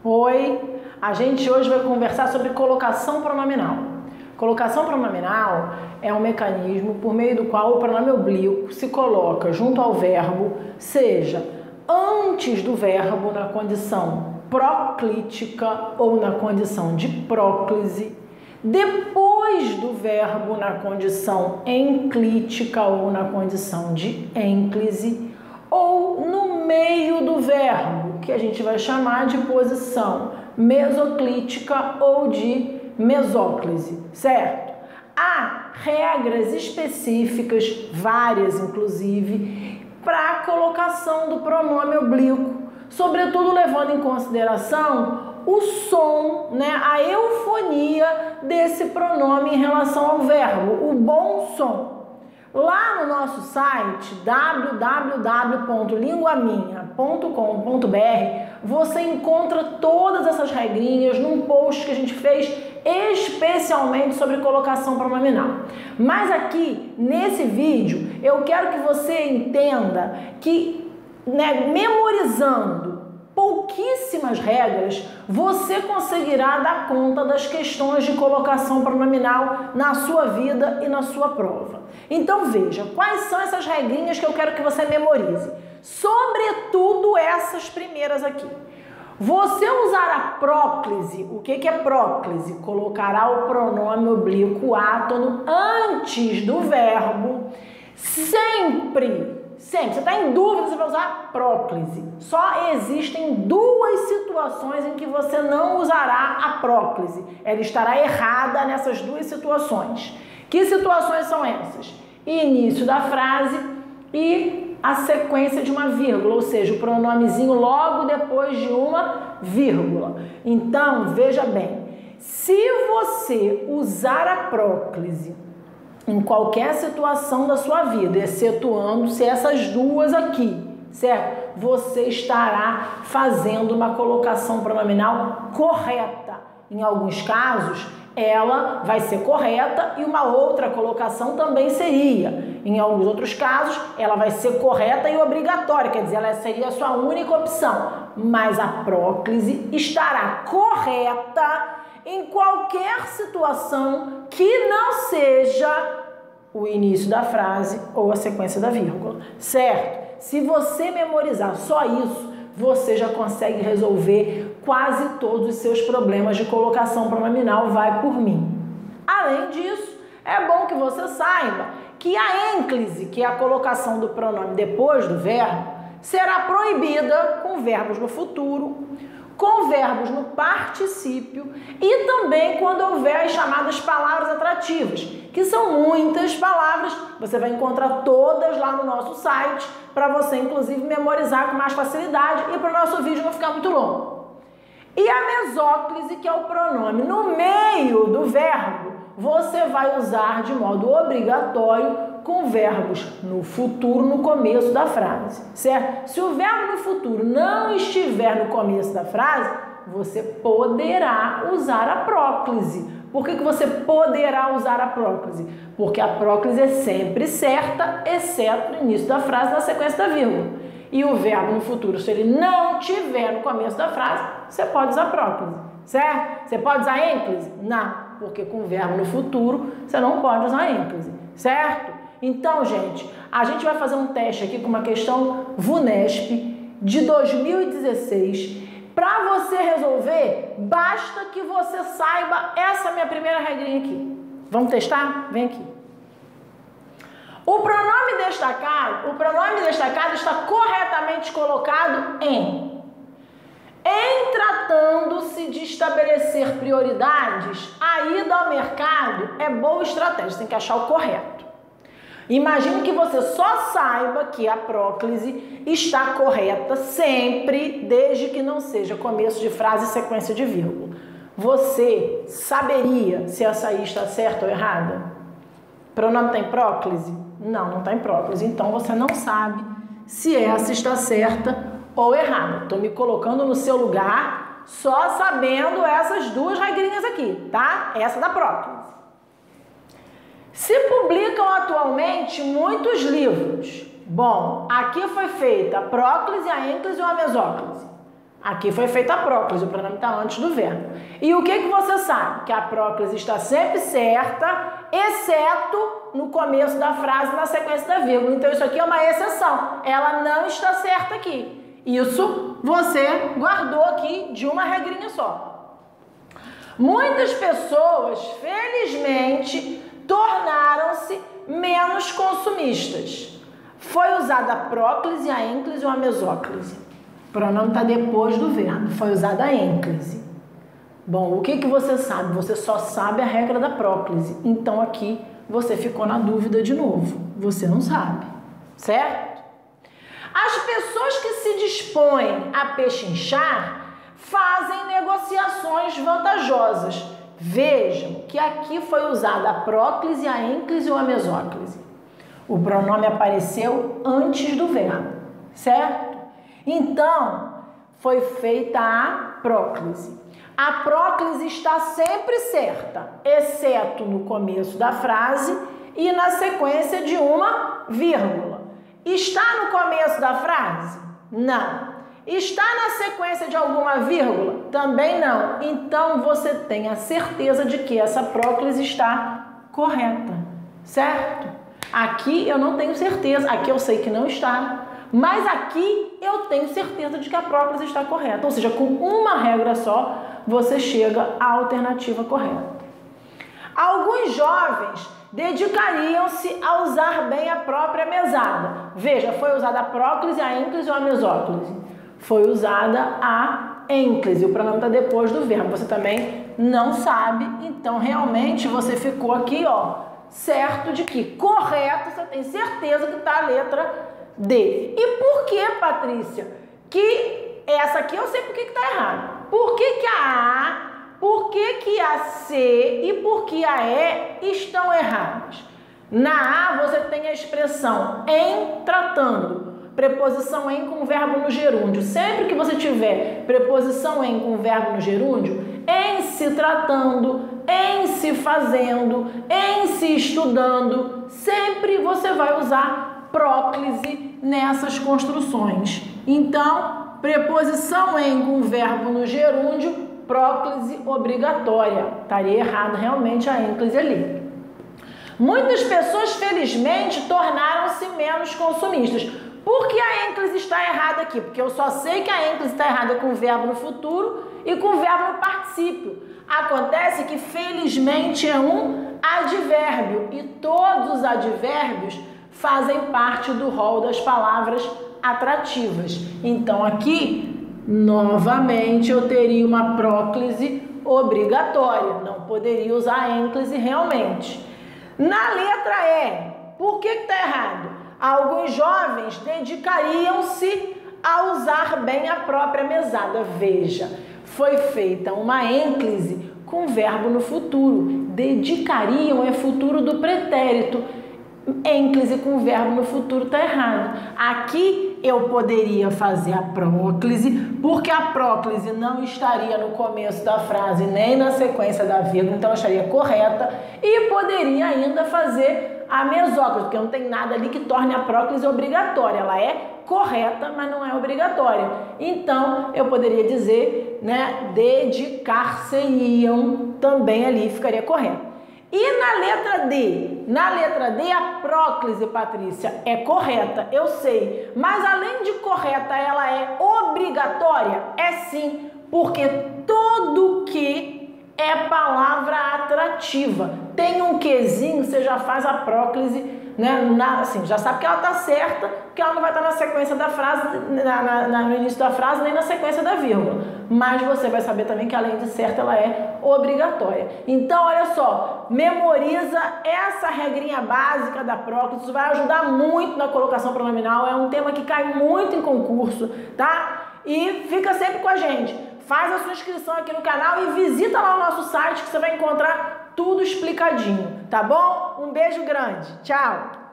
Oi, a gente hoje vai conversar sobre colocação pronominal. Colocação pronominal é um mecanismo por meio do qual o pronome oblíquo se coloca junto ao verbo, seja antes do verbo na condição proclítica ou na condição de próclise, depois do verbo na condição enclítica ou na condição de ênclise, ou no meio do verbo, que a gente vai chamar de posição mesoclítica ou de mesóclise, certo? Há regras específicas, várias inclusive, para a colocação do pronome oblíquo, sobretudo levando em consideração o som, a eufonia desse pronome em relação ao verbo, o bom som. Lá no nosso site www.linguaminha.com.br você encontra todas essas regrinhas num post que a gente fez especialmente sobre colocação pronominal. Mas aqui, nesse vídeo, eu quero que você entenda que, memorizando pouquíssimas regras, você conseguirá dar conta das questões de colocação pronominal na sua vida e na sua prova. Então veja, quais são essas regrinhas que eu quero que você memorize? Sobretudo essas primeiras aqui. Você usar a próclise, o que é próclise? Colocará o pronome oblíquo átono antes do verbo, sempre. Sempre, você está em dúvida se vai usar próclise. Só existem duas situações em que você não usará a próclise. Ela estará errada nessas duas situações. Que situações são essas? Início da frase e a sequência de uma vírgula, ou seja, o pronomezinho logo depois de uma vírgula. Então, veja bem, se você usar a próclise em qualquer situação da sua vida, excetuando-se essas duas aqui, certo? Você estará fazendo uma colocação pronominal correta. Em alguns casos, ela vai ser correta e uma outra colocação também seria. Em alguns outros casos, ela vai ser correta e obrigatória, quer dizer, ela seria a sua única opção. Mas a próclise estará correta em qualquer situação que não seja o início da frase ou a sequência da vírgula, certo? Se você memorizar só isso, você já consegue resolver quase todos os seus problemas de colocação pronominal, vai por mim. Além disso, é bom que você saiba que a ênclise, que é a colocação do pronome depois do verbo, será proibida com verbos no futuro, com verbos no particípio e também quando houver as chamadas palavras atrativas, que são muitas palavras, você vai encontrar todas lá no nosso site, para você inclusive memorizar com mais facilidade e para o nosso vídeo não ficar muito longo. E a mesóclise, que é o pronome no meio do verbo, você vai usar de modo obrigatório com verbos no futuro no começo da frase, certo? Se o verbo no futuro não estiver no começo da frase, você poderá usar a próclise. Por que você poderá usar a próclise? Porque a próclise é sempre certa, exceto no início da frase, na sequência da vírgula. E o verbo no futuro, se ele não estiver no começo da frase, você pode usar próclise, certo? Você pode usar ênclise? Não, porque com o verbo no futuro, você não pode usar ênclise, certo? Então, gente, a gente vai fazer um teste aqui com uma questão VUNESP de 2016. Para você resolver, basta que você saiba essa minha primeira regrinha aqui. Vamos testar? Vem aqui. O pronome destacado está corretamente colocado em tratando-se de estabelecer prioridades, a ida ao mercado é boa estratégia, você tem que achar o correto. Imagine que você só saiba que a próclise está correta sempre, desde que não seja começo de frase e sequência de vírgula. Você saberia se essa aí está certa ou errada? Pronome tem próclise? Não, não tem próclise. Então você não sabe se essa está certa ou errada. Estou me colocando no seu lugar só sabendo essas duas regrinhas aqui, tá? Essa da próclise. Se publicam atualmente muitos livros. Bom, aqui foi feita a próclise, a ênclise ou a mesóclise? Aqui foi feita a próclise, o pronome está antes do verbo. E o que você sabe? Que a próclise está sempre certa, exceto no começo da frase, na sequência da vírgula. Então, isso aqui é uma exceção. Ela não está certa aqui. Isso você guardou aqui de uma regrinha só. Muitas pessoas, felizmente, tornaram-se menos consumistas. Foi usada a próclise, a ênclise ou a mesóclise? O pronome está depois do verbo. Foi usada a ênclise. Bom, o que você sabe? Você só sabe a regra da próclise. Então, aqui, você ficou na dúvida de novo. Você não sabe, certo? As pessoas que se dispõem a pechinchar fazem negociações vantajosas. Vejam que aqui foi usada a próclise, a ênclise ou a mesóclise. O pronome apareceu antes do verbo, certo? Então, foi feita a próclise. A próclise está sempre certa, exceto no começo da frase e na sequência de uma vírgula. Está no começo da frase? Não. Está na sequência de alguma vírgula? Também não. Então, você tem a certeza de que essa próclise está correta, certo? Aqui eu não tenho certeza, aqui eu sei que não está, mas aqui eu tenho certeza de que a próclise está correta. Ou seja, com uma regra só, você chega à alternativa correta. Alguns jovens dedicariam-se a usar bem a própria mesada. Veja, foi usada a próclise, a ênclise ou a mesóclise? Foi usada a ênclise, o pronome está depois do verbo. Você também não sabe, então realmente você ficou aqui, ó, certo de que correto, você tem certeza que está a letra D. E por que, Patrícia, que essa aqui eu sei por que está errado? Por que a A, por que a C e por que a E estão erradas? Na A você tem a expressão em tratando. Preposição em com verbo no gerúndio. Sempre que você tiver preposição em com verbo no gerúndio, em se tratando, em se fazendo, em se estudando, sempre você vai usar próclise nessas construções. Então, preposição em com verbo no gerúndio, próclise obrigatória. Estaria errado realmente a ênclise ali. Muitas pessoas, felizmente, tornaram-se menos consumistas. Por que a ênclise está errada aqui? Porque eu só sei que a ênclise está errada com o verbo no futuro e com o verbo no particípio. Acontece que felizmente é um advérbio e todos os advérbios fazem parte do rol das palavras atrativas. Então aqui, novamente, eu teria uma próclise obrigatória. Não poderia usar a ênclise realmente. Na letra E, por que está errado? Alguns jovens dedicariam-se a usar bem a própria mesada. Veja, foi feita uma ênclise com verbo no futuro. Dedicariam é futuro do pretérito. Ênclise com verbo no futuro está errado. Aqui eu poderia fazer a próclise, porque a próclise não estaria no começo da frase nem na sequência da vírgula, então ela estaria correta. E poderia ainda fazer a mesóclise, porque não tem nada ali que torne a próclise obrigatória. Ela é correta, mas não é obrigatória. Então, eu poderia dizer, né, dedicar-se-iam, também ali ficaria correto. E na letra D? Na letra D, a próclise, Patrícia, é correta, eu sei. Mas além de correta, ela é obrigatória? É sim, porque tudo que é palavra atrativa tem um quezinho, você já faz a próclise, né? Assim, já sabe que ela está certa, que ela não vai estar na sequência da frase, no início da frase, nem na sequência da vírgula. Mas você vai saber também que além de certa, ela é obrigatória. Então, olha só, memoriza essa regrinha básica da próclise, isso vai ajudar muito na colocação pronominal, é um tema que cai muito em concurso, tá? E fica sempre com a gente. Faz a sua inscrição aqui no canal e visita lá o nosso site que você vai encontrar tudo explicadinho, tá bom? Um beijo grande, tchau!